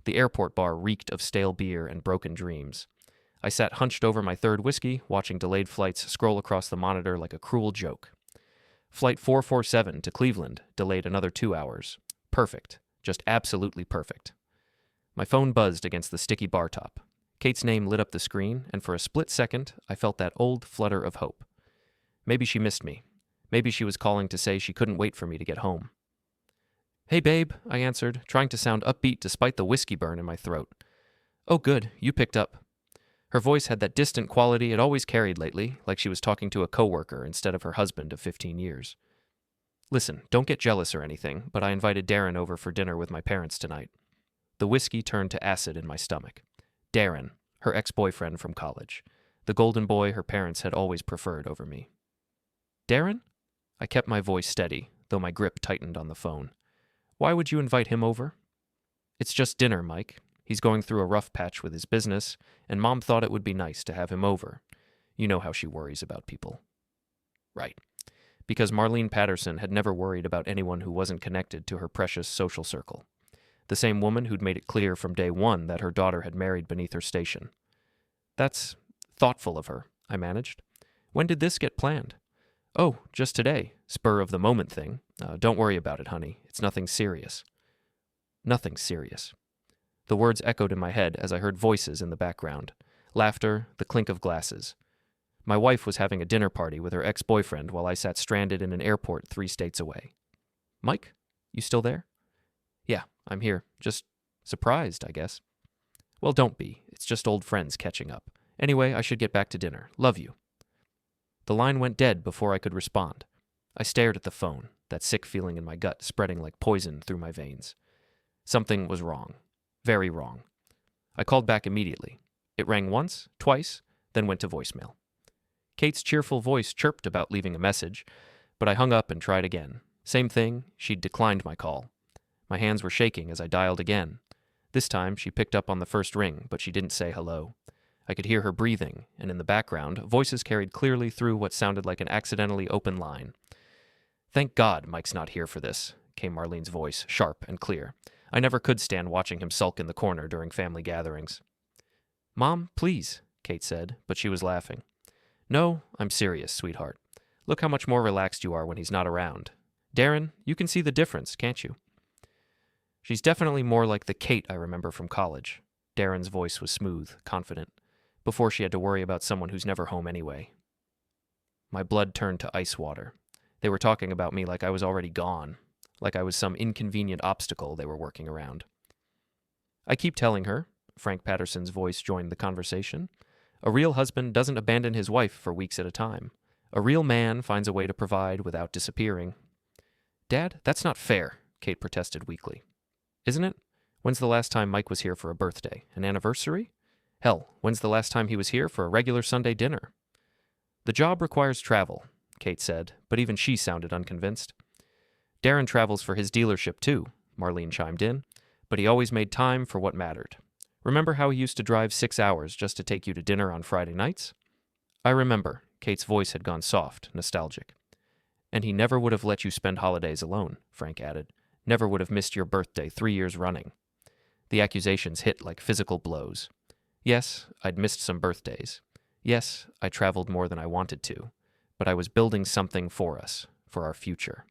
The airport bar reeked of stale beer and broken dreams. I sat hunched over my third whiskey, watching delayed flights scroll across the monitor like a cruel joke. Flight 447 to Cleveland delayed another 2 hours. Perfect. Just absolutely perfect. My phone buzzed against the sticky bar top. Kate's name lit up the screen, and for a split second, I felt that old flutter of hope. Maybe she missed me. Maybe she was calling to say she couldn't wait for me to get home. "Hey, babe," I answered, trying to sound upbeat despite the whiskey burn in my throat. "Oh, good, you picked up." Her voice had that distant quality it always carried lately, like she was talking to a coworker instead of her husband of 15 years. "Listen, don't get jealous or anything, but I invited Darren over for dinner with my parents tonight." The whiskey turned to acid in my stomach. Darren, her ex-boyfriend from college. The golden boy her parents had always preferred over me. "Darren?" I kept my voice steady, though my grip tightened on the phone. "Why would you invite him over?" "It's just dinner, Mike. He's going through a rough patch with his business, and Mom thought it would be nice to have him over. You know how she worries about people." Right. Because Marlene Patterson had never worried about anyone who wasn't connected to her precious social circle. The same woman who'd made it clear from day one that her daughter had married beneath her station. "That's thoughtful of her," I managed. "When did this get planned?" "Oh, just today. Spur of the moment thing. Don't worry about it, honey. It's nothing serious." Nothing serious. The words echoed in my head as I heard voices in the background. Laughter, the clink of glasses. My wife was having a dinner party with her ex-boyfriend while I sat stranded in an airport 3 states away. "Mike, you still there?" "Yeah, I'm here. Just surprised, I guess." "Well, don't be. It's just old friends catching up. Anyway, I should get back to dinner. Love you." The line went dead before I could respond. I stared at the phone, that sick feeling in my gut spreading like poison through my veins. Something was wrong. Very wrong. I called back immediately. It rang once, twice, then went to voicemail. Kate's cheerful voice chirped about leaving a message, but I hung up and tried again. Same thing, she'd declined my call. My hands were shaking as I dialed again. This time, she picked up on the first ring, but she didn't say hello. I could hear her breathing, and in the background, voices carried clearly through what sounded like an accidentally open line. "Thank God Mike's not here for this," came Marlene's voice, sharp and clear. I never could stand watching him sulk in the corner during family gatherings. "Mom, please," Kate said, but she was laughing. "No, I'm serious, sweetheart. Look how much more relaxed you are when he's not around. Darren, you can see the difference, can't you?" "She's definitely more like the Kate I remember from college." Darren's voice was smooth, confident, before she had to worry about someone who's never home anyway. My blood turned to ice water. They were talking about me like I was already gone, like I was some inconvenient obstacle they were working around. "I keep telling her," Frank Patterson's voice joined the conversation, "a real husband doesn't abandon his wife for weeks at a time. A real man finds a way to provide without disappearing." "Dad, that's not fair," Kate protested weakly. "Isn't it? When's the last time Mike was here for a birthday? An anniversary? Hell, when's the last time he was here for a regular Sunday dinner?" "The job requires travel," Kate said, but even she sounded unconvinced. "Darren travels for his dealership too," Marlene chimed in, "but he always made time for what mattered. Remember how he used to drive 6 hours just to take you to dinner on Friday nights?" "I remember." Kate's voice had gone soft, nostalgic. "And he never would have let you spend holidays alone," Frank added. "Never would have missed your birthday 3 years running." The accusations hit like physical blows. Yes, I'd missed some birthdays. Yes, I traveled more than I wanted to. But I was building something for us, for our future.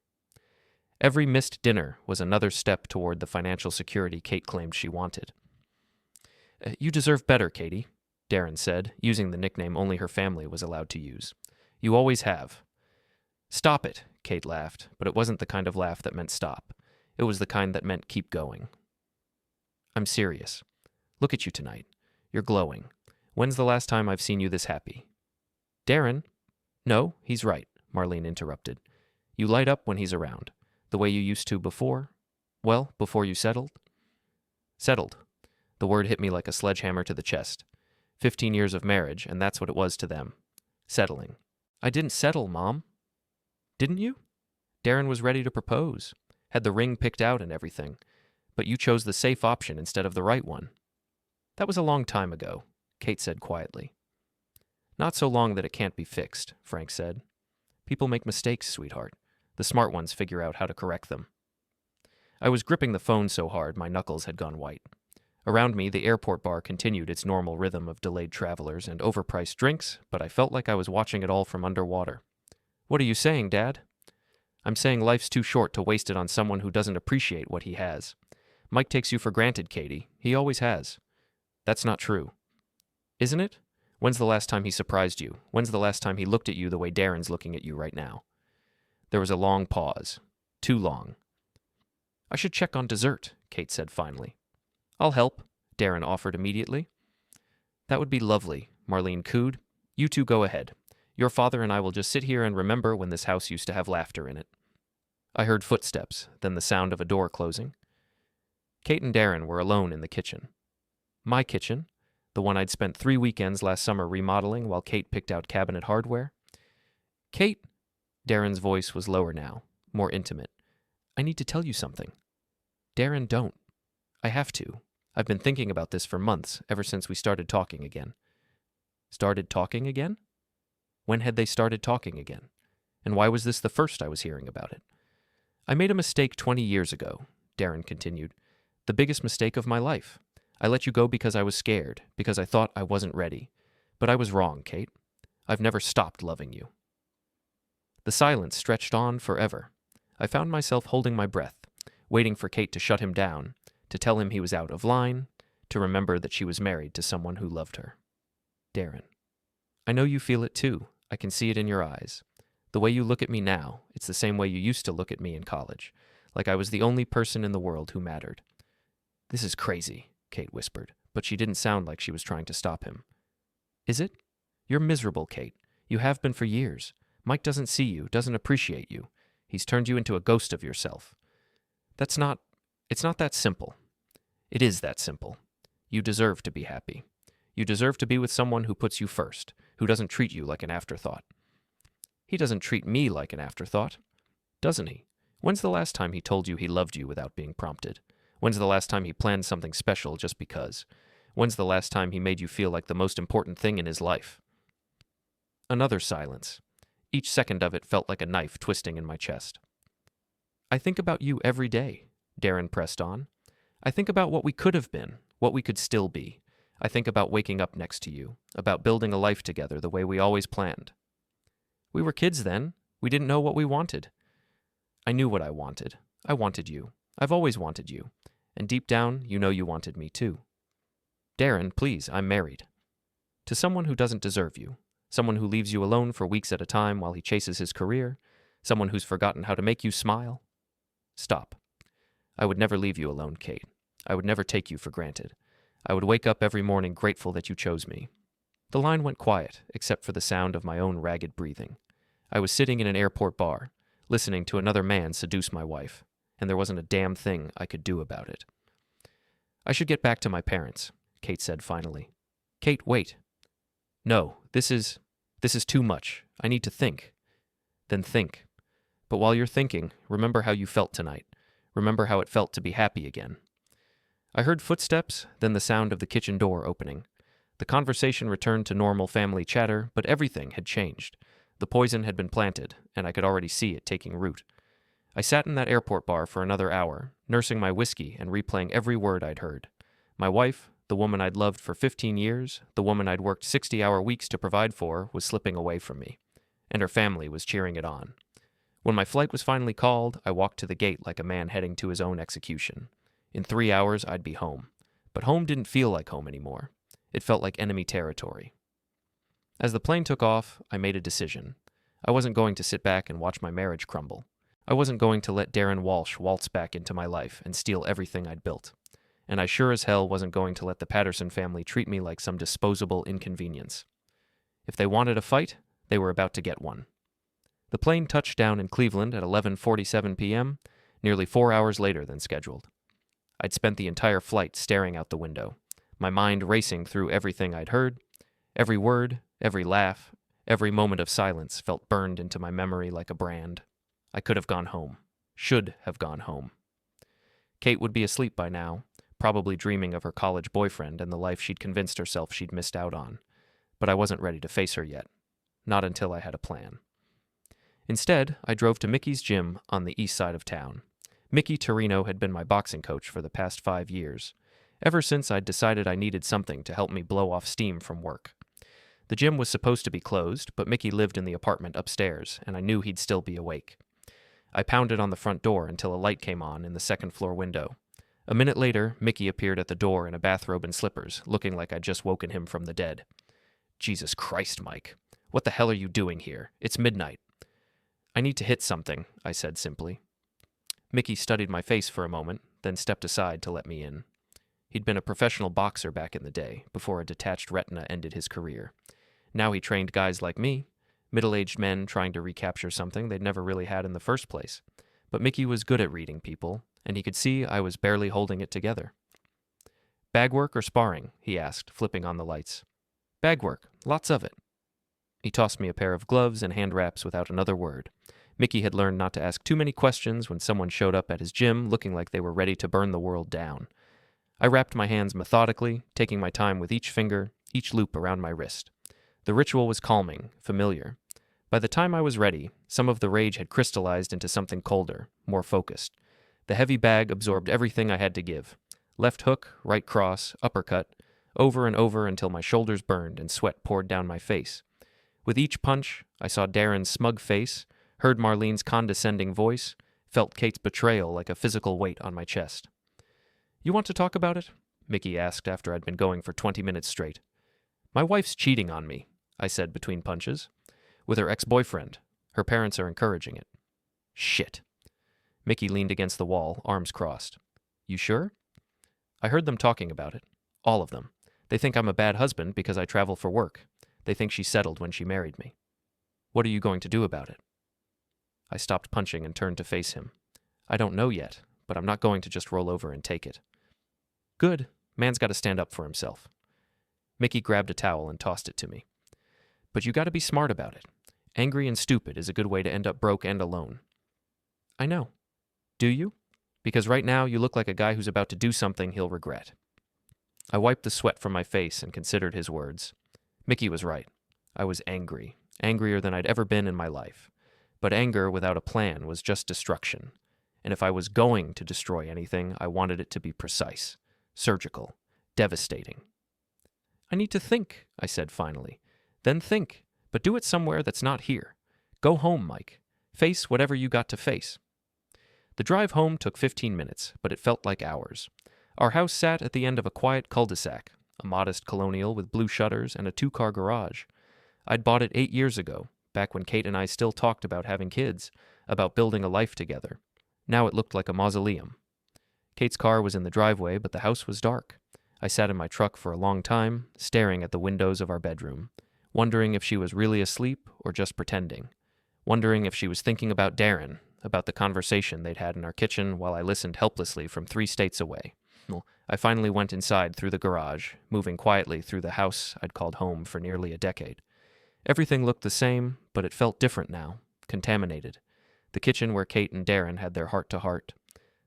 Every missed dinner was another step toward the financial security Kate claimed she wanted. "You deserve better, Katie," Darren said, using the nickname only her family was allowed to use. "You always have." "Stop it," Kate laughed, but it wasn't the kind of laugh that meant stop. It was the kind that meant keep going. "I'm serious. Look at you tonight. You're glowing. When's the last time I've seen you this happy?" "Darren?" "No, he's right," Marlene interrupted. "You light up when he's around. The way you used to before. Well, before you settled." Settled. The word hit me like a sledgehammer to the chest. 15 years of marriage, and that's what it was to them. Settling. "I didn't settle, Mom." "Didn't you?" Darren was ready to propose. Had the ring picked out and everything. But you chose the safe option instead of the right one. "That was a long time ago," Kate said quietly. "Not so long that it can't be fixed," Frank said. "People make mistakes, sweetheart. The smart ones figure out how to correct them." I was gripping the phone so hard my knuckles had gone white. Around me, the airport bar continued its normal rhythm of delayed travelers and overpriced drinks, but I felt like I was watching it all from underwater. "What are you saying, Dad?" "I'm saying life's too short to waste it on someone who doesn't appreciate what he has. Mike takes you for granted, Katie. He always has." "That's not true." "Isn't it? When's the last time he surprised you? When's the last time he looked at you the way Darren's looking at you right now?" There was a long pause. Too long. "I should check on dessert," Kate said finally. "I'll help," Darren offered immediately. "That would be lovely," Marlene cooed. "You two go ahead. Your father and I will just sit here and remember when this house used to have laughter in it." I heard footsteps, then the sound of a door closing. Kate and Darren were alone in the kitchen. My kitchen, the one I'd spent 3 weekends last summer remodeling while Kate picked out cabinet hardware. "Kate," Darren's voice was lower now, more intimate. "I need to tell you something." "Darren, don't." "I have to. I've been thinking about this for months, ever since we started talking again." Started talking again? When had they started talking again? And why was this the first I was hearing about it? "I made a mistake 20 years ago," Darren continued. "The biggest mistake of my life. I let you go because I was scared, because I thought I wasn't ready. But I was wrong, Kate. I've never stopped loving you." The silence stretched on forever. I found myself holding my breath, waiting for Kate to shut him down, to tell him he was out of line, to remember that she was married to someone who loved her. "Darren, I know you feel it too. I can see it in your eyes. The way you look at me now, it's the same way you used to look at me in college, like I was the only person in the world who mattered." "This is crazy," Kate whispered, but she didn't sound like she was trying to stop him. "Is it? You're miserable, Kate. You have been for years. Mike doesn't see you, doesn't appreciate you. He's turned you into a ghost of yourself. It's not that simple." "It is that simple. You deserve to be happy. You deserve to be with someone who puts you first, who doesn't treat you like an afterthought." "He doesn't treat me like an afterthought." "Doesn't he? When's the last time he told you he loved you without being prompted? When's the last time he planned something special just because? When's the last time he made you feel like the most important thing in his life?" Another silence. Each second of it felt like a knife twisting in my chest. "I think about you every day," Darren pressed on. "I think about what we could have been, what we could still be. I think about waking up next to you, about building a life together the way we always planned." "We were kids then. We didn't know what we wanted." "I knew what I wanted. I wanted you. I've always wanted you. And deep down, you know you wanted me too." "Darren, please, I'm married." "To someone who doesn't deserve you. Someone who leaves you alone for weeks at a time while he chases his career. Someone who's forgotten how to make you smile." "Stop. I would never leave you alone, Kate. I would never take you for granted. I would wake up every morning grateful that you chose me." The line went quiet, except for the sound of my own ragged breathing. I was sitting in an airport bar, listening to another man seduce my wife, and there wasn't a damn thing I could do about it. "I should get back to my parents," Kate said finally. "Kate, wait." "No, this is too much. I need to think." "Then think. But while you're thinking, remember how you felt tonight. Remember how it felt to be happy again." I heard footsteps, then the sound of the kitchen door opening. The conversation returned to normal family chatter, but everything had changed. The poison had been planted, and I could already see it taking root. I sat in that airport bar for another hour, nursing my whiskey and replaying every word I'd heard. My wife, the woman I'd loved for 15 years, the woman I'd worked 60-hour weeks to provide for, was slipping away from me, and her family was cheering it on. When my flight was finally called, I walked to the gate like a man heading to his own execution. In 3 hours, I'd be home. But home didn't feel like home anymore. It felt like enemy territory. As the plane took off, I made a decision. I wasn't going to sit back and watch my marriage crumble. I wasn't going to let Darren Walsh waltz back into my life and steal everything I'd built. And I sure as hell wasn't going to let the Patterson family treat me like some disposable inconvenience. If they wanted a fight, they were about to get one. The plane touched down in Cleveland at 11:47 p.m., nearly 4 hours later than scheduled. I'd spent the entire flight staring out the window, my mind racing through everything I'd heard. Every word, every laugh, every moment of silence felt burned into my memory like a brand. I could have gone home. Should have gone home. Kate would be asleep by now, probably dreaming of her college boyfriend and the life she'd convinced herself she'd missed out on. But I wasn't ready to face her yet. Not until I had a plan. Instead, I drove to Mickey's gym on the east side of town. Mickey Torino had been my boxing coach for the past 5 years. ever since I'd decided I needed something to help me blow off steam from work. The gym was supposed to be closed, but Mickey lived in the apartment upstairs, and I knew he'd still be awake. I pounded on the front door until a light came on in the second-floor window. A minute later, Mickey appeared at the door in a bathrobe and slippers, looking like I'd just woken him from the dead. "Jesus Christ, Mike. What the hell are you doing here? It's midnight." "I need to hit something," I said simply. Mickey studied my face for a moment, then stepped aside to let me in. He'd been a professional boxer back in the day, before a detached retina ended his career. Now he trained guys like me, middle-aged men trying to recapture something they'd never really had in the first place. But Mickey was good at reading people, and he could see I was barely holding it together. "Bag work or sparring?" he asked, flipping on the lights. "Bag work, lots of it." He tossed me a pair of gloves and hand wraps without another word. Mickey had learned not to ask too many questions when someone showed up at his gym looking like they were ready to burn the world down. I wrapped my hands methodically, taking my time with each finger, each loop around my wrist. The ritual was calming, familiar. By the time I was ready, some of the rage had crystallized into something colder, more focused. The heavy bag absorbed everything I had to give. Left hook, right cross, uppercut, over and over until my shoulders burned and sweat poured down my face. With each punch, I saw Darren's smug face, heard Marlene's condescending voice, felt Kate's betrayal like a physical weight on my chest. "You want to talk about it?" Mickey asked after I'd been going for 20 minutes straight. "My wife's cheating on me," I said between punches. "With her ex-boyfriend. Her parents are encouraging it." "Shit." Mickey leaned against the wall, arms crossed. "You sure?" "I heard them talking about it. All of them. They think I'm a bad husband because I travel for work. They think she settled when she married me." "What are you going to do about it?" I stopped punching and turned to face him. "I don't know yet, but I'm not going to just roll over and take it." "Good. Man's got to stand up for himself." Mickey grabbed a towel and tossed it to me. "But you got to be smart about it. Angry and stupid is a good way to end up broke and alone." "I know. Do you? Because right now you look like a guy who's about to do something he'll regret." I wiped the sweat from my face and considered his words. Mickey was right. I was angry, angrier than I'd ever been in my life. But anger without a plan was just destruction. And if I was going to destroy anything, I wanted it to be precise, surgical, devastating. "I need to think," I said finally. "Then think, but do it somewhere that's not here. Go home, Mike. Face whatever you got to face." The drive home took 15 minutes, but it felt like hours. Our house sat at the end of a quiet cul-de-sac, a modest colonial with blue shutters and a 2-car garage. I'd bought it 8 years ago, back when Kate and I still talked about having kids, about building a life together. Now it looked like a mausoleum. Kate's car was in the driveway, but the house was dark. I sat in my truck for a long time, staring at the windows of our bedroom, wondering if she was really asleep or just pretending, wondering if she was thinking about Darren, about the conversation they'd had in our kitchen while I listened helplessly from 3 states away. I finally went inside through the garage, moving quietly through the house I'd called home for nearly a decade. Everything looked the same, but it felt different now, contaminated. The kitchen where Kate and Darren had their heart-to-heart.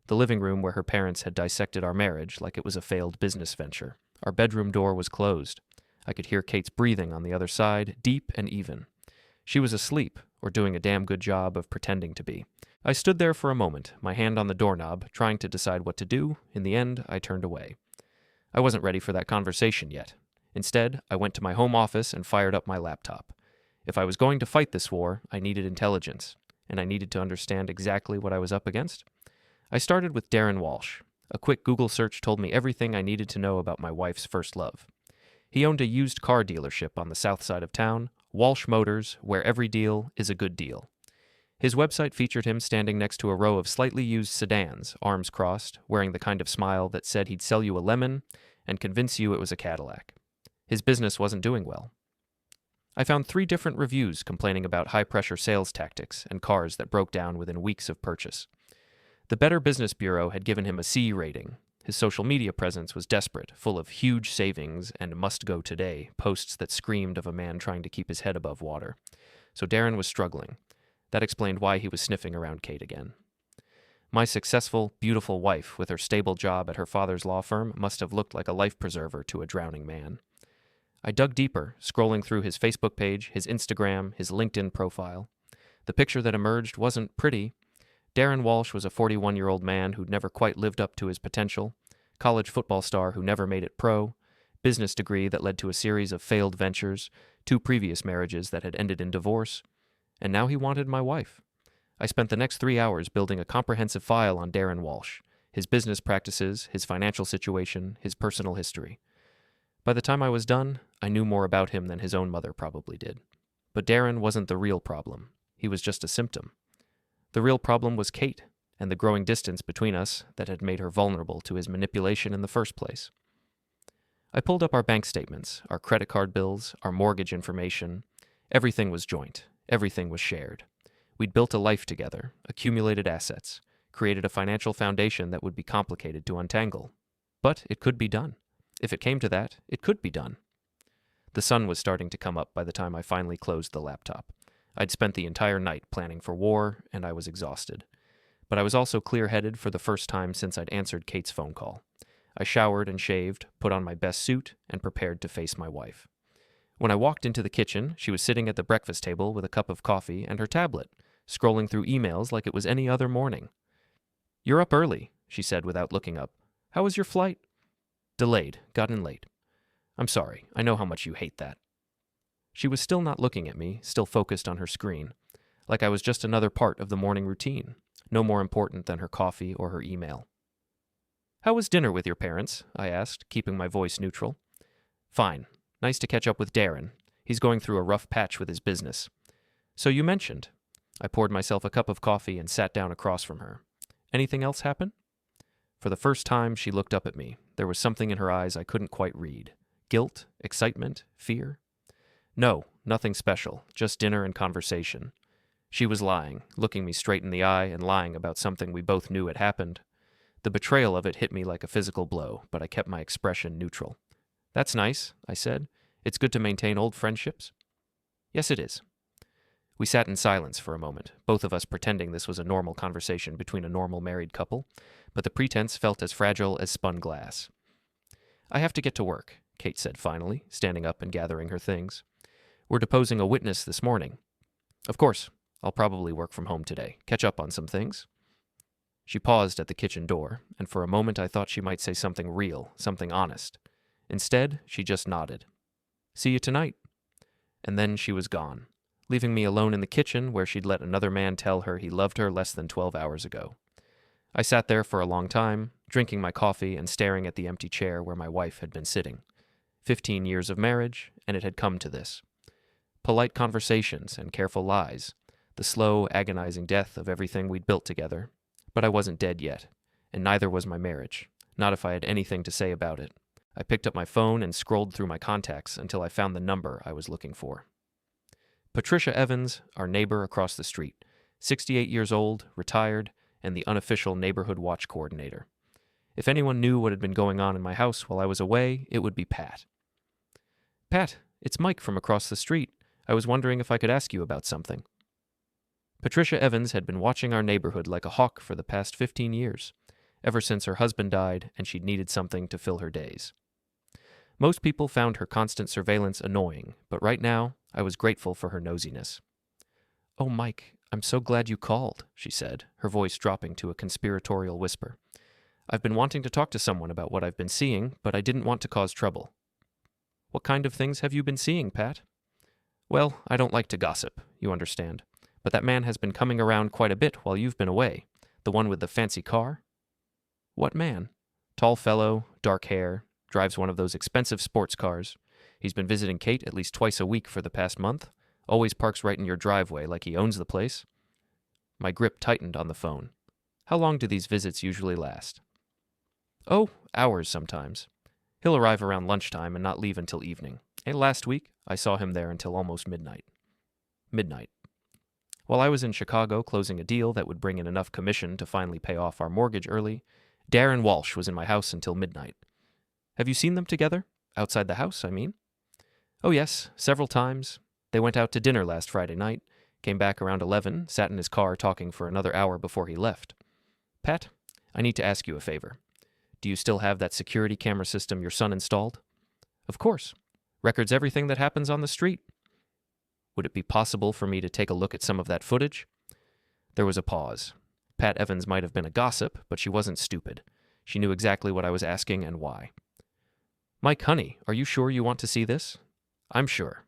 The living room where her parents had dissected our marriage like it was a failed business venture. Our bedroom door was closed. I could hear Kate's breathing on the other side, deep and even. She was asleep, or doing a damn good job of pretending to be. I stood there for a moment, my hand on the doorknob, trying to decide what to do. In the end, I turned away. I wasn't ready for that conversation yet. Instead, I went to my home office and fired up my laptop. If I was going to fight this war, I needed intelligence, and I needed to understand exactly what I was up against. I started with Darren Walsh. A quick Google search told me everything I needed to know about my wife's first love. He owned a used car dealership on the south side of town, Walsh Motors, where every deal is a good deal. His website featured him standing next to a row of slightly used sedans, arms crossed, wearing the kind of smile that said he'd sell you a lemon and convince you it was a Cadillac. His business wasn't doing well. I found 3 different reviews complaining about high-pressure sales tactics and cars that broke down within weeks of purchase. The Better Business Bureau had given him a C rating. His social media presence was desperate, full of huge savings and must-go today posts that screamed of a man trying to keep his head above water. So Darren was struggling. That explained why he was sniffing around Kate again. My successful, beautiful wife with her stable job at her father's law firm must have looked like a life preserver to a drowning man. I dug deeper, scrolling through his Facebook page, his Instagram, his LinkedIn profile. The picture that emerged wasn't pretty. Darren Walsh was a 41-year-old man who'd never quite lived up to his potential, college football star who never made it pro, business degree that led to a series of failed ventures, 2 previous marriages that had ended in divorce, and now he wanted my wife. I spent the next 3 hours building a comprehensive file on Darren Walsh, his business practices, his financial situation, his personal history. By the time I was done, I knew more about him than his own mother probably did. But Darren wasn't the real problem. He was just a symptom. The real problem was Kate, and the growing distance between us that had made her vulnerable to his manipulation in the first place. I pulled up our bank statements, our credit card bills, our mortgage information. Everything was joint. Everything was shared. We'd built a life together, accumulated assets, created a financial foundation that would be complicated to untangle. But it could be done. If it came to that, it could be done. The sun was starting to come up by the time I finally closed the laptop. I'd spent the entire night planning for war, and I was exhausted. But I was also clear-headed for the first time since I'd answered Kate's phone call. I showered and shaved, put on my best suit, and prepared to face my wife. When I walked into the kitchen, she was sitting at the breakfast table with a cup of coffee and her tablet, scrolling through emails like it was any other morning. "You're up early," she said without looking up. "How was your flight?" "Delayed. Got in late." "I'm sorry. I know how much you hate that." She was still not looking at me, still focused on her screen, like I was just another part of the morning routine, no more important than her coffee or her email. "How was dinner with your parents?" I asked, keeping my voice neutral. "Fine. Nice to catch up with Darren. He's going through a rough patch with his business." "So you mentioned." I poured myself a cup of coffee and sat down across from her. "Anything else happen?" For the first time, she looked up at me. There was something in her eyes I couldn't quite read. Guilt? Excitement? Fear? "No, nothing special. Just dinner and conversation." She was lying, looking me straight in the eye and lying about something we both knew had happened. The betrayal of it hit me like a physical blow, but I kept my expression neutral. "That's nice," I said. "It's good to maintain old friendships." "Yes, it is." We sat in silence for a moment, both of us pretending this was a normal conversation between a normal married couple, but the pretense felt as fragile as spun glass. "I have to get to work," Kate said finally, standing up and gathering her things. "We're deposing a witness this morning." "Of course. I'll probably work from home today. Catch up on some things." She paused at the kitchen door, and for a moment I thought she might say something real, something honest. Instead, she just nodded. "See you tonight." And then she was gone, leaving me alone in the kitchen where she'd let another man tell her he loved her less than 12 hours ago. I sat there for a long time, drinking my coffee and staring at the empty chair where my wife had been sitting. 15 years of marriage, and it had come to this. Polite conversations and careful lies, the slow, agonizing death of everything we'd built together. But I wasn't dead yet, and neither was my marriage, not if I had anything to say about it. I picked up my phone and scrolled through my contacts until I found the number I was looking for. Patricia Evans, our neighbor across the street, 68 years old, retired, and the unofficial neighborhood watch coordinator. If anyone knew what had been going on in my house while I was away, it would be Pat. "Pat, it's Mike from across the street. I was wondering if I could ask you about something." Patricia Evans had been watching our neighborhood like a hawk for the past 15 years, ever since her husband died and she'd needed something to fill her days. Most people found her constant surveillance annoying, but right now, I was grateful for her nosiness. "Oh, Mike, I'm so glad you called," she said, her voice dropping to a conspiratorial whisper. "I've been wanting to talk to someone about what I've been seeing, but I didn't want to cause trouble." "What kind of things have you been seeing, Pat?" "Well, I don't like to gossip, you understand. But that man has been coming around quite a bit while you've been away. The one with the fancy car?" "What man?" "Tall fellow, dark hair, drives one of those expensive sports cars. He's been visiting Kate at least twice a week for the past month. Always parks right in your driveway like he owns the place." My grip tightened on the phone. "How long do these visits usually last?" "Oh, hours sometimes. He'll arrive around lunchtime and not leave until evening. And last week, I saw him there until almost midnight." "Midnight." While I was in Chicago closing a deal that would bring in enough commission to finally pay off our mortgage early, Darren Walsh was in my house until midnight. "Have you seen them together? Outside the house, I mean?" "Oh yes, several times. They went out to dinner last Friday night, came back around 11, sat in his car talking for another hour before he left." "Pat, I need to ask you a favor. Do you still have that security camera system your son installed?" "Of course. Records everything that happens on the street." "Would it be possible for me to take a look at some of that footage?" There was a pause. Pat Evans might have been a gossip, but she wasn't stupid. She knew exactly what I was asking and why. "Mike, honey, are you sure you want to see this?" "I'm sure."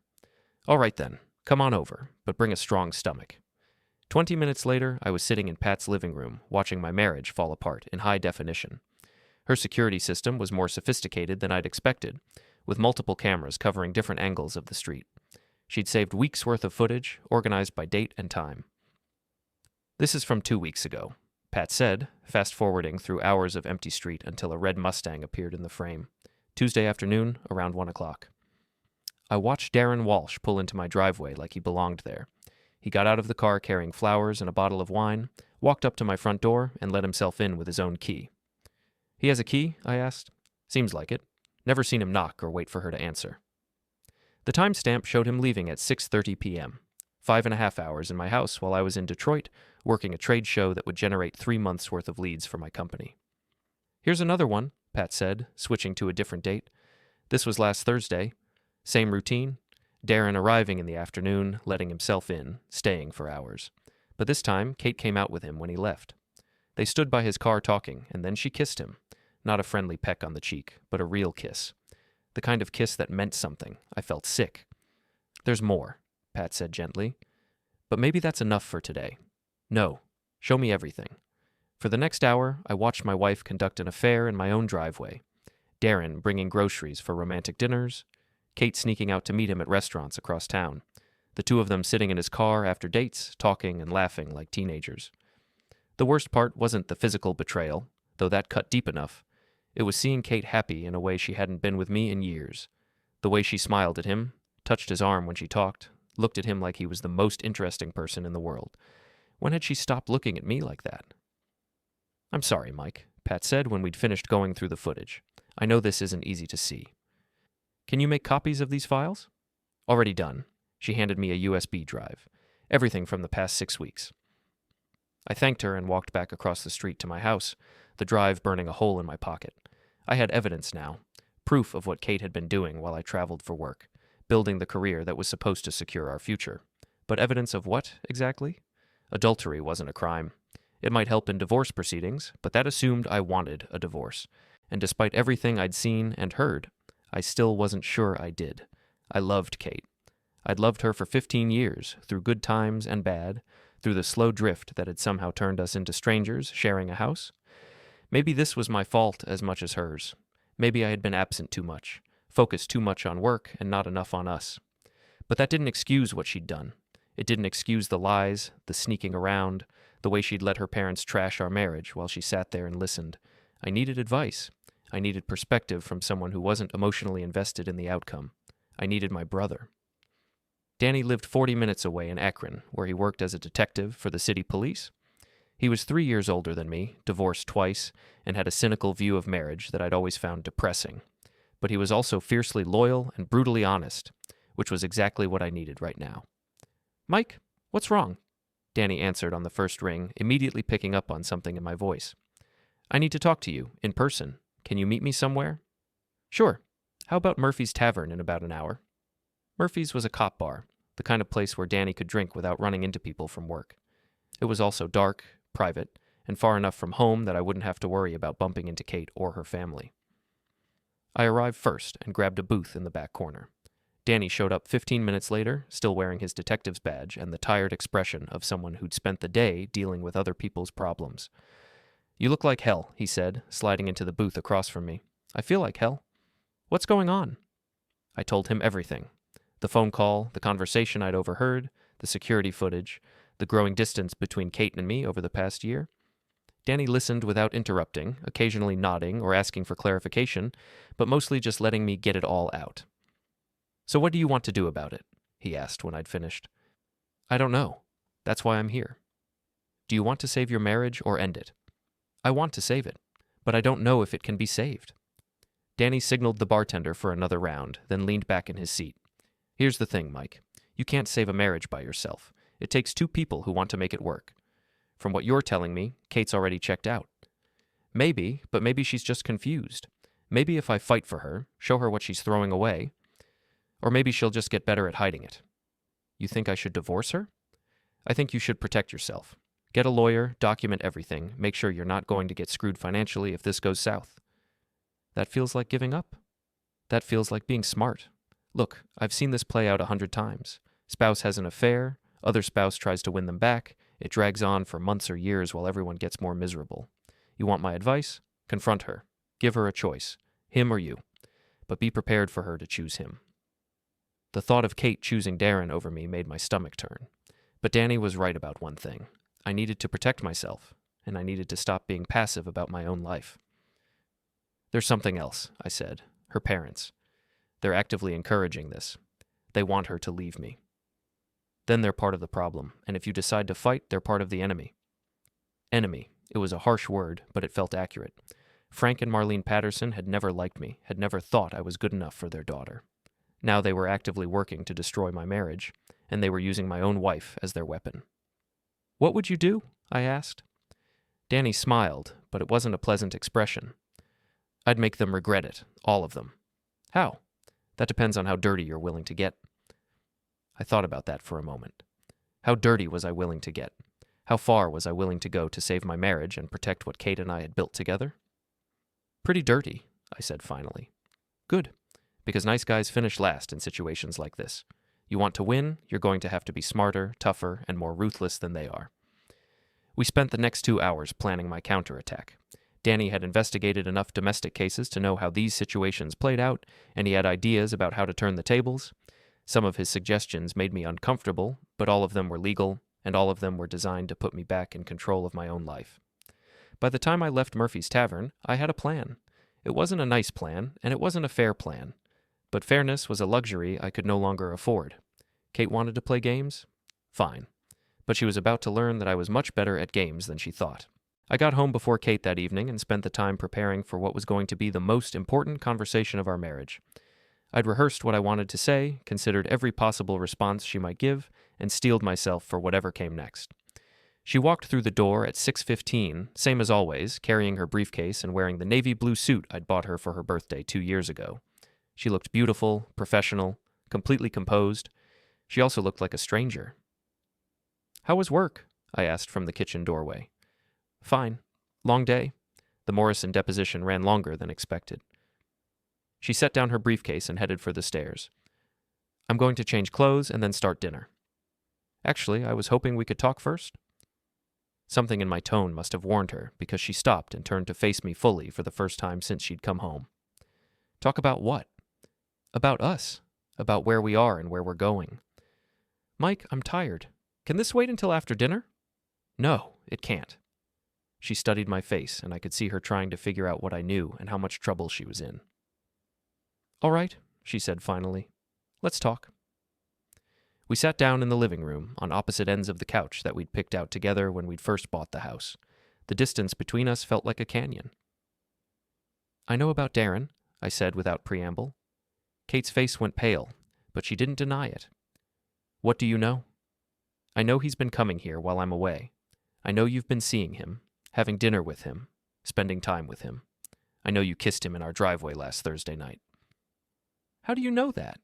"All right then, come on over, but bring a strong stomach." 20 minutes later, I was sitting in Pat's living room, watching my marriage fall apart in high definition. Her security system was more sophisticated than I'd expected, with multiple cameras covering different angles of the street. She'd saved weeks' worth of footage, organized by date and time. "This is from 2 weeks ago," Pat said, fast-forwarding through hours of empty street until a red Mustang appeared in the frame. Tuesday afternoon, around 1 o'clock. I watched Darren Walsh pull into my driveway like he belonged there. He got out of the car carrying flowers and a bottle of wine, walked up to my front door, and let himself in with his own key. "He has a key?" I asked. "Seems like it. Never seen him knock or wait for her to answer." The timestamp showed him leaving at 6:30 p.m., 5.5 hours in my house while I was in Detroit, working a trade show that would generate 3 months' worth of leads for my company. "Here's another one," Pat said, switching to a different date. "This was last Thursday. Same routine. Darren arriving in the afternoon, letting himself in, staying for hours. But this time, Kate came out with him when he left. They stood by his car talking, and then she kissed him. Not a friendly peck on the cheek, but a real kiss. The kind of kiss that meant something. I felt sick. "There's more," Pat said gently. "But maybe that's enough for today." "No. Show me everything." For the next hour, I watched my wife conduct an affair in my own driveway. Darren bringing groceries for romantic dinners, Kate sneaking out to meet him at restaurants across town. The two of them sitting in his car after dates, talking and laughing like teenagers. The worst part wasn't the physical betrayal, though that cut deep enough. It was seeing Kate happy in a way she hadn't been with me in years. The way she smiled at him, touched his arm when she talked, looked at him like he was the most interesting person in the world. When had she stopped looking at me like that? "I'm sorry, Mike," Pat said when we'd finished going through the footage. "I know this isn't easy to see." "Can you make copies of these files?" "Already done." She handed me a USB drive. Everything from the past 6 weeks. I thanked her and walked back across the street to my house, the drive burning a hole in my pocket. I had evidence now, proof of what Kate had been doing while I traveled for work, building the career that was supposed to secure our future. But evidence of what, exactly? Adultery wasn't a crime. It might help in divorce proceedings, but that assumed I wanted a divorce. And despite everything I'd seen and heard, I still wasn't sure I did. I loved Kate. I'd loved her for 15 years, through good times and bad, through the slow drift that had somehow turned us into strangers sharing a house. Maybe this was my fault as much as hers. Maybe I had been absent too much, focused too much on work and not enough on us. But that didn't excuse what she'd done. It didn't excuse the lies, the sneaking around, the way she'd let her parents trash our marriage while she sat there and listened. I needed advice. I needed perspective from someone who wasn't emotionally invested in the outcome. I needed my brother. Danny lived 40 minutes away in Akron, where he worked as a detective for the city police. He was 3 years older than me, divorced twice, and had a cynical view of marriage that I'd always found depressing. But he was also fiercely loyal and brutally honest, which was exactly what I needed right now. "Mike, what's wrong?" Danny answered on the first ring, immediately picking up on something in my voice. "I need to talk to you, in person. Can you meet me somewhere?" "Sure. How about Murphy's Tavern in about an hour?" Murphy's was a cop bar, the kind of place where Danny could drink without running into people from work. It was also dark, private, and far enough from home that I wouldn't have to worry about bumping into Kate or her family. I arrived first and grabbed a booth in the back corner. Danny showed up 15 minutes later, still wearing his detective's badge and the tired expression of someone who'd spent the day dealing with other people's problems. "You look like hell," he said, sliding into the booth across from me. "I feel like hell." "What's going on?" I told him everything. The phone call, the conversation I'd overheard, the security footage, the growing distance between Kate and me over the past year. Danny listened without interrupting, occasionally nodding or asking for clarification, but mostly just letting me get it all out. "So what do you want to do about it?" he asked when I'd finished. "I don't know. That's why I'm here." "Do you want to save your marriage or end it?" "I want to save it, but I don't know if it can be saved." Danny signaled the bartender for another round, then leaned back in his seat. "Here's the thing, Mike. You can't save a marriage by yourself. It takes two people who want to make it work. From what you're telling me, Kate's already checked out. Maybe, but maybe she's just confused. Maybe if I fight for her, show her what she's throwing away, or maybe she'll just get better at hiding it. You think I should divorce her? I think you should protect yourself. Get a lawyer, document everything, make sure you're not going to get screwed financially if this goes south. That feels like giving up. That feels like being smart. Look, I've seen this play out 100 times. Spouse has an affair, other spouse tries to win them back, it drags on for months or years while everyone gets more miserable. You want my advice? Confront her. Give her a choice, him or you. But be prepared for her to choose him. The thought of Kate choosing Darren over me made my stomach turn. But Danny was right about one thing. I needed to protect myself, and I needed to stop being passive about my own life. There's something else, I said. Her parents. They're actively encouraging this. They want her to leave me. Then they're part of the problem, and if you decide to fight, they're part of the enemy. Enemy. It was a harsh word, but it felt accurate. Frank and Marlene Patterson had never liked me, had never thought I was good enough for their daughter. Now they were actively working to destroy my marriage, and they were using my own wife as their weapon. What would you do? I asked. Danny smiled, but it wasn't a pleasant expression. I'd make them regret it, all of them. How? That depends on how dirty you're willing to get. I thought about that for a moment. How dirty was I willing to get? How far was I willing to go to save my marriage and protect what Kate and I had built together? Pretty dirty, I said finally. Good, because nice guys finish last in situations like this. You want to win, you're going to have to be smarter, tougher, and more ruthless than they are. We spent the next 2 hours planning my counterattack. Danny had investigated enough domestic cases to know how these situations played out, and he had ideas about how to turn the tables. Some of his suggestions made me uncomfortable, but all of them were legal, and all of them were designed to put me back in control of my own life. By the time I left Murphy's Tavern, I had a plan. It wasn't a nice plan, and it wasn't a fair plan. But fairness was a luxury I could no longer afford. Kate wanted to play games? Fine. But she was about to learn that I was much better at games than she thought. I got home before Kate that evening and spent the time preparing for what was going to be the most important conversation of our marriage. I'd rehearsed what I wanted to say, considered every possible response she might give, and steeled myself for whatever came next. She walked through the door at 6:15, same as always, carrying her briefcase and wearing the navy blue suit I'd bought her for her birthday 2 years ago. She looked beautiful, professional, completely composed. She also looked like a stranger. How was work? I asked from the kitchen doorway. Fine. Long day. The Morrison deposition ran longer than expected. She set down her briefcase and headed for the stairs. I'm going to change clothes and then start dinner. Actually, I was hoping we could talk first. Something in my tone must have warned her, because she stopped and turned to face me fully for the first time since she'd come home. Talk about what? About us. About where we are and where we're going. Mike, I'm tired. Can this wait until after dinner? No, it can't. She studied my face, and I could see her trying to figure out what I knew and how much trouble she was in. All right, she said finally. Let's talk. We sat down in the living room, on opposite ends of the couch that we'd picked out together when we'd first bought the house. The distance between us felt like a canyon. I know about Darren, I said without preamble. Kate's face went pale, but she didn't deny it. What do you know? I know he's been coming here while I'm away. I know you've been seeing him, having dinner with him, spending time with him. I know you kissed him in our driveway last Thursday night. How do you know that?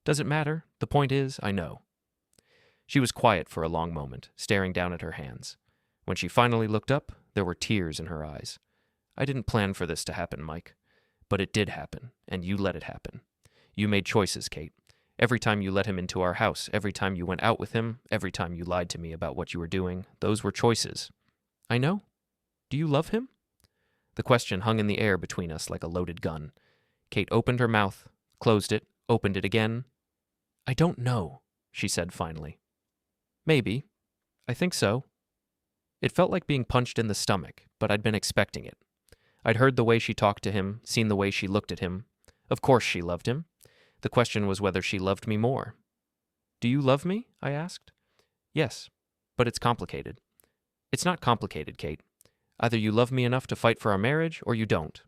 Does it matter? The point is, I know. She was quiet for a long moment, staring down at her hands. When she finally looked up, there were tears in her eyes. I didn't plan for this to happen, Mike. But it did happen, and you let it happen. You made choices, Kate. Every time you let him into our house, every time you went out with him, every time you lied to me about what you were doing, those were choices. I know. Do you love him? The question hung in the air between us like a loaded gun. Kate opened her mouth, closed it, opened it again. I don't know, she said finally. Maybe. I think so. It felt like being punched in the stomach, but I'd been expecting it. I'd heard the way she talked to him, seen the way she looked at him. Of course she loved him. The question was whether she loved me more. Do you love me? I asked. Yes, but it's complicated. It's not complicated, Kate. Either you love me enough to fight for our marriage, or you don't.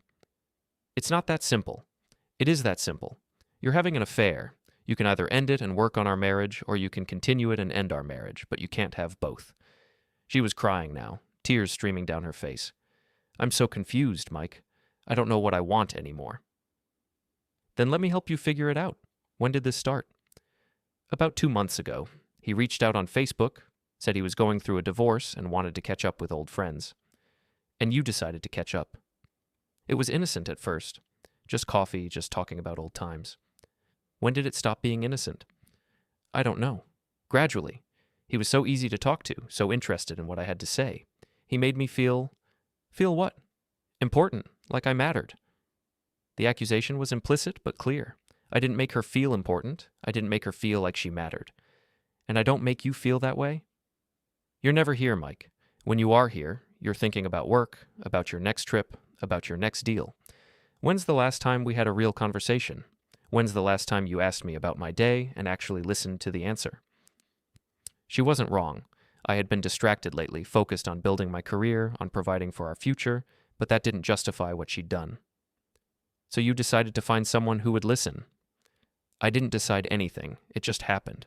It's not that simple. It is that simple. You're having an affair. You can either end it and work on our marriage, or you can continue it and end our marriage, but you can't have both. She was crying now, tears streaming down her face. I'm so confused, Mike. I don't know what I want anymore. Then let me help you figure it out. When did this start? About 2 months ago. He reached out on Facebook, said he was going through a divorce and wanted to catch up with old friends. And you decided to catch up. It was innocent at first. Just coffee, just talking about old times. When did it stop being innocent? I don't know. Gradually. He was so easy to talk to, so interested in what I had to say. He made me feel... Feel what? Important, like I mattered. The accusation was implicit but clear. I didn't make her feel important. I didn't make her feel like she mattered. And I don't make you feel that way? You're never here, Mike. When you are here, you're thinking about work, about your next trip, about your next deal. When's the last time we had a real conversation? When's the last time you asked me about my day and actually listened to the answer? She wasn't wrong. I had been distracted lately, focused on building my career, on providing for our future, but that didn't justify what she'd done. So you decided to find someone who would listen. I didn't decide anything. It just happened.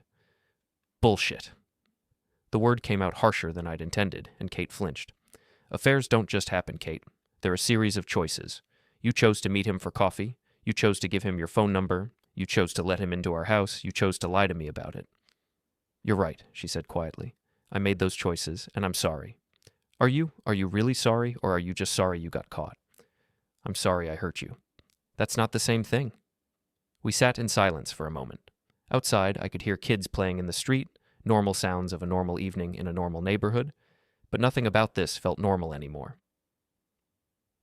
Bullshit. The word came out harsher than I'd intended, and Kate flinched. Affairs don't just happen, Kate. They're a series of choices. You chose to meet him for coffee. You chose to give him your phone number. You chose to let him into our house. You chose to lie to me about it. You're right, she said quietly. I made those choices, and I'm sorry. Are you? Are you really sorry, or are you just sorry you got caught? I'm sorry I hurt you. That's not the same thing. We sat in silence for a moment. Outside, I could hear kids playing in the street, normal sounds of a normal evening in a normal neighborhood, but nothing about this felt normal anymore.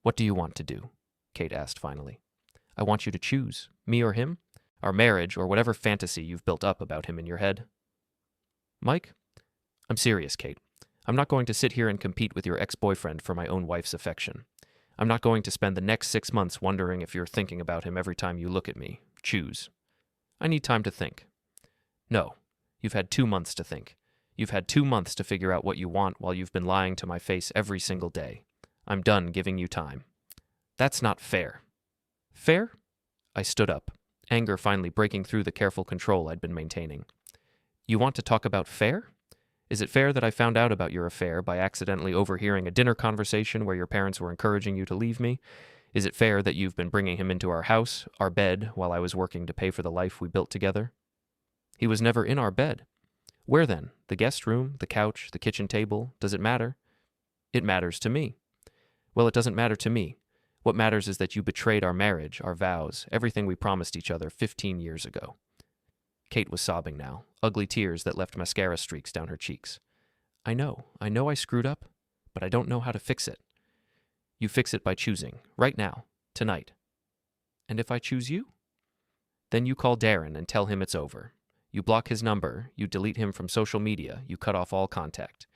What do you want to do? Kate asked finally. I want you to choose, me or him, our marriage or whatever fantasy you've built up about him in your head. Mike? I'm serious, Kate. I'm not going to sit here and compete with your ex-boyfriend for my own wife's affection. I'm not going to spend the next 6 months wondering if you're thinking about him every time you look at me. Choose. I need time to think. No, you've had 2 months to think. You've had 2 months to figure out what you want while you've been lying to my face every single day. I'm done giving you time. That's not fair. Fair? I stood up, anger finally breaking through the careful control I'd been maintaining. You want to talk about fair? Is it fair that I found out about your affair by accidentally overhearing a dinner conversation where your parents were encouraging you to leave me? Is it fair that you've been bringing him into our house, our bed, while I was working to pay for the life we built together? He was never in our bed. Where then? The guest room, the couch, the kitchen table? Does it matter? It matters to me. Well, it doesn't matter to me. What matters is that you betrayed our marriage, our vows, everything we promised each other 15 years ago. Kate was sobbing now, ugly tears that left mascara streaks down her cheeks. I know I screwed up, but I don't know how to fix it. You fix it by choosing, right now, tonight. And if I choose you? Then you call Darren and tell him it's over. You block his number, you delete him from social media, you cut off all contact.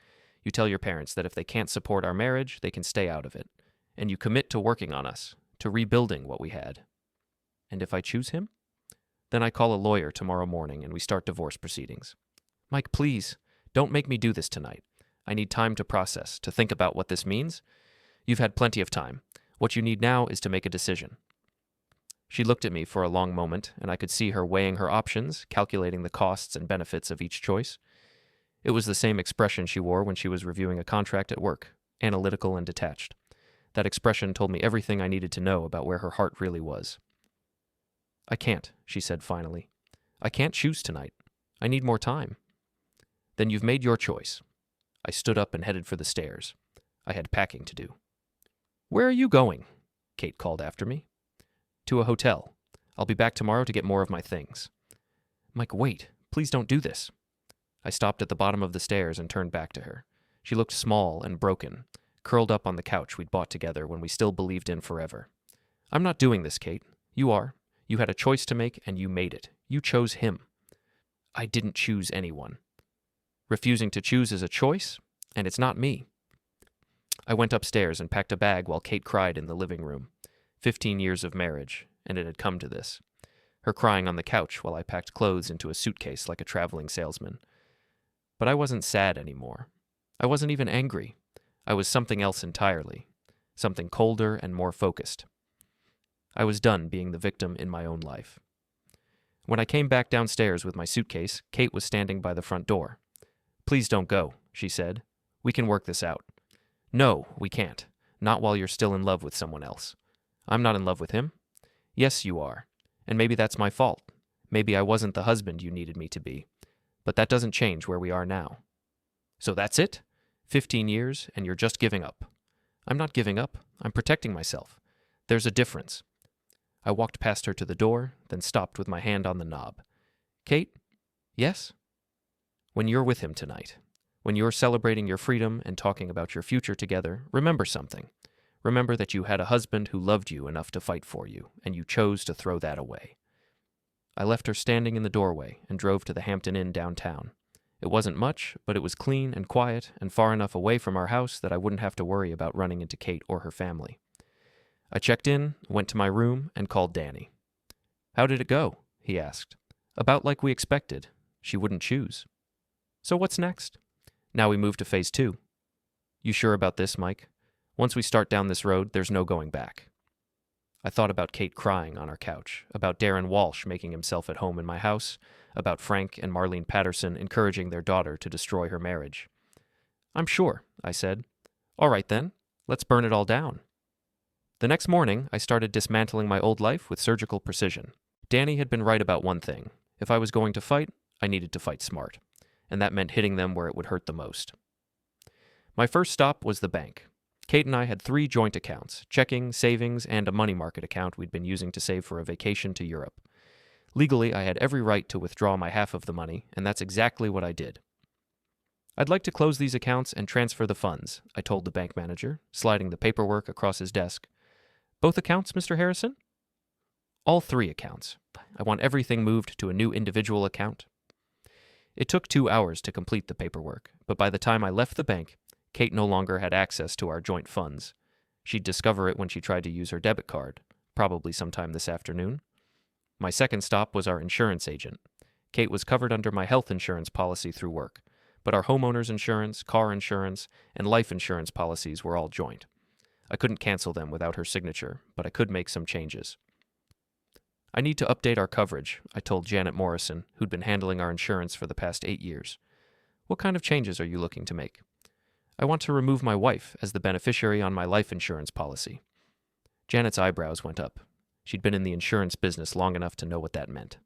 You tell your parents that if they can't support our marriage, they can stay out of it. And you commit to working on us, to rebuilding what we had. And if I choose him? Then I call a lawyer tomorrow morning and we start divorce proceedings. Mike, please, don't make me do this tonight. I need time to process, to think about what this means. You've had plenty of time. What you need now is to make a decision. She looked at me for a long moment, and I could see her weighing her options, calculating the costs and benefits of each choice. It was the same expression she wore when she was reviewing a contract at work, analytical and detached. That expression told me everything I needed to know about where her heart really was. I can't, she said finally. I can't choose tonight. I need more time. Then you've made your choice. I stood up and headed for the stairs. I had packing to do. Where are you going? Kate called after me. To a hotel. I'll be back tomorrow to get more of my things. Mike, wait. Please don't do this. I stopped at the bottom of the stairs and turned back to her. She looked small and broken, curled up on the couch we'd bought together when we still believed in forever. I'm not doing this, Kate. You are. You had a choice to make, and you made it. You chose him. I didn't choose anyone. Refusing to choose is a choice, and it's not me. I went upstairs and packed a bag while Kate cried in the living room. 15 years of marriage, and it had come to this. Her crying on the couch while I packed clothes into a suitcase like a traveling salesman. But I wasn't sad anymore. I wasn't even angry. I was something else entirely. Something colder and more focused. I was done being the victim in my own life. When I came back downstairs with my suitcase, Kate was standing by the front door. Please don't go, she said. We can work this out. No, we can't. Not while you're still in love with someone else. I'm not in love with him. Yes, you are. And maybe that's my fault. Maybe I wasn't the husband you needed me to be. But that doesn't change where we are now. So that's it? 15 years, and you're just giving up. I'm not giving up. I'm protecting myself. There's a difference. I walked past her to the door, then stopped with my hand on the knob. Kate? Yes? When you're with him tonight, when you're celebrating your freedom and talking about your future together, remember something. Remember that you had a husband who loved you enough to fight for you, and you chose to throw that away. I left her standing in the doorway and drove to the Hampton Inn downtown. It wasn't much, but it was clean and quiet and far enough away from our house that I wouldn't have to worry about running into Kate or her family. I checked in, went to my room, and called Danny. How did it go? He asked. About like we expected. She wouldn't choose. So what's next? Now we move to phase 2. You sure about this, Mike? Once we start down this road, there's no going back. I thought about Kate crying on our couch, about Darren Walsh making himself at home in my house, about Frank and Marlene Patterson encouraging their daughter to destroy her marriage. I'm sure, I said. All right then, let's burn it all down. The next morning, I started dismantling my old life with surgical precision. Danny had been right about one thing. If I was going to fight, I needed to fight smart, and that meant hitting them where it would hurt the most. My first stop was the bank. Kate and I had 3 joint accounts, checking, savings, and a money market account we'd been using to save for a vacation to Europe. Legally, I had every right to withdraw my half of the money, and that's exactly what I did. I'd like to close these accounts and transfer the funds, I told the bank manager, sliding the paperwork across his desk. Both accounts, Mr. Harrison? All 3 accounts. I want everything moved to a new individual account. It took 2 hours to complete the paperwork, but by the time I left the bank, Kate no longer had access to our joint funds. She'd discover it when she tried to use her debit card, probably sometime this afternoon. My second stop was our insurance agent. Kate was covered under my health insurance policy through work, but our homeowner's insurance, car insurance, and life insurance policies were all joint. I couldn't cancel them without her signature, but I could make some changes. I need to update our coverage, I told Janet Morrison, who'd been handling our insurance for the past 8 years. What kind of changes are you looking to make? I want to remove my wife as the beneficiary on my life insurance policy. Janet's eyebrows went up. She'd been in the insurance business long enough to know what that meant.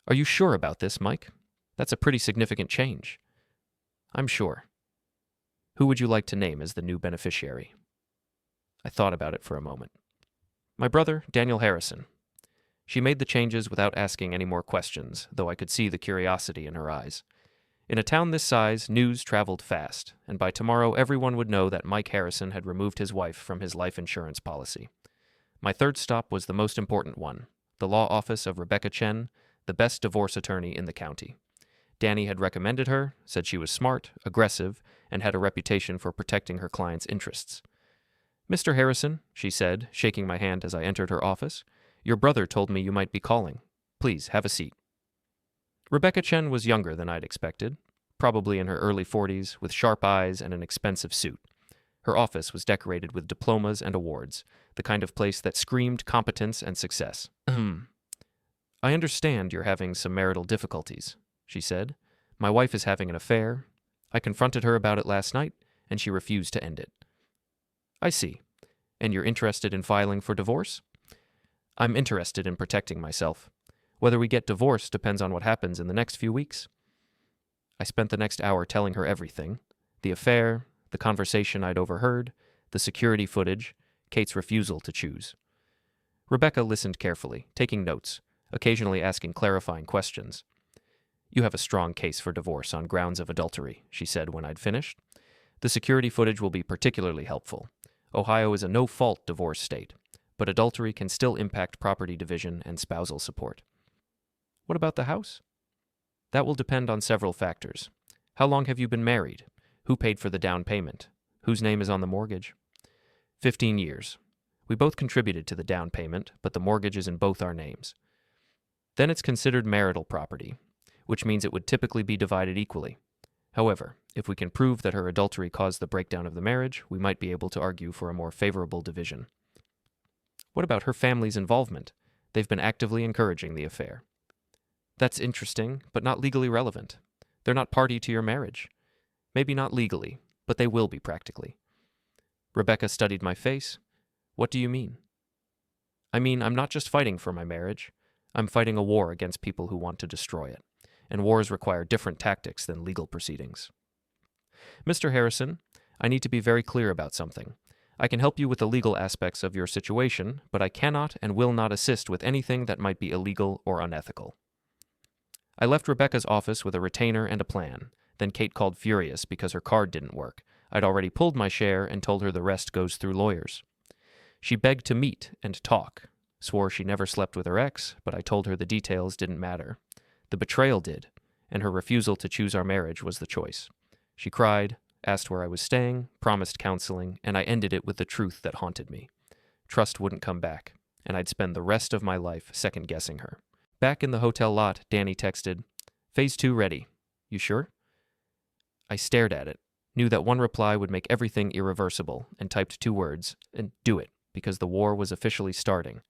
Are you sure about this, Mike? That's a pretty significant change. I'm sure. Who would you like to name as the new beneficiary? I thought about it for a moment. My brother, Daniel Harrison. She made the changes without asking any more questions, though I could see the curiosity in her eyes. In a town this size, news traveled fast, and by tomorrow everyone would know that Mike Harrison had removed his wife from his life insurance policy. My third stop was the most important one, the law office of Rebecca Chen, the best divorce attorney in the county. Danny had recommended her, said she was smart, aggressive, and had a reputation for protecting her clients' interests. Mr. Harrison, she said, shaking my hand as I entered her office, your brother told me you might be calling. Please, have a seat. Rebecca Chen was younger than I'd expected, probably in her early 40s, with sharp eyes and an expensive suit. Her office was decorated with diplomas and awards, the kind of place that screamed competence and success. I understand you're having some marital difficulties, she said. My wife is having an affair. I confronted her about it last night, and she refused to end it. I see. And you're interested in filing for divorce? I'm interested in protecting myself. Whether we get divorced depends on what happens in the next few weeks. I spent the next hour telling her everything. The affair, the conversation I'd overheard, the security footage, Kate's refusal to choose. Rebecca listened carefully, taking notes, occasionally asking clarifying questions. You have a strong case for divorce on grounds of adultery, she said when I'd finished. The security footage will be particularly helpful. Ohio is a no-fault divorce state, but adultery can still impact property division and spousal support. What about the house? That will depend on several factors. How long have you been married? Who paid for the down payment? Whose name is on the mortgage? 15 years. We both contributed to the down payment, but the mortgage is in both our names. Then it's considered marital property, which means it would typically be divided equally. However, if we can prove that her adultery caused the breakdown of the marriage, we might be able to argue for a more favorable division. What about her family's involvement? They've been actively encouraging the affair. That's interesting, but not legally relevant. They're not party to your marriage. Maybe not legally, but they will be practically. Rebecca studied my face. What do you mean? I mean, I'm not just fighting for my marriage. I'm fighting a war against people who want to destroy it. And wars require different tactics than legal proceedings. Mr. Harrison, I need to be very clear about something. I can help you with the legal aspects of your situation, but I cannot and will not assist with anything that might be illegal or unethical. I left Rebecca's office with a retainer and a plan. Then Kate called furious because her card didn't work. I'd already pulled my share and told her the rest goes through lawyers. She begged to meet and talk, swore she never slept with her ex, but I told her the details didn't matter. The betrayal did, and her refusal to choose our marriage was the choice. She cried, asked where I was staying, promised counseling, and I ended it with the truth that haunted me. Trust wouldn't come back, and I'd spend the rest of my life second-guessing her. Back in the hotel lot, Danny texted, "Phase 2 ready. You sure?" I stared at it, knew that one reply would make everything irreversible, and typed 2 words, and do it, because the war was officially starting,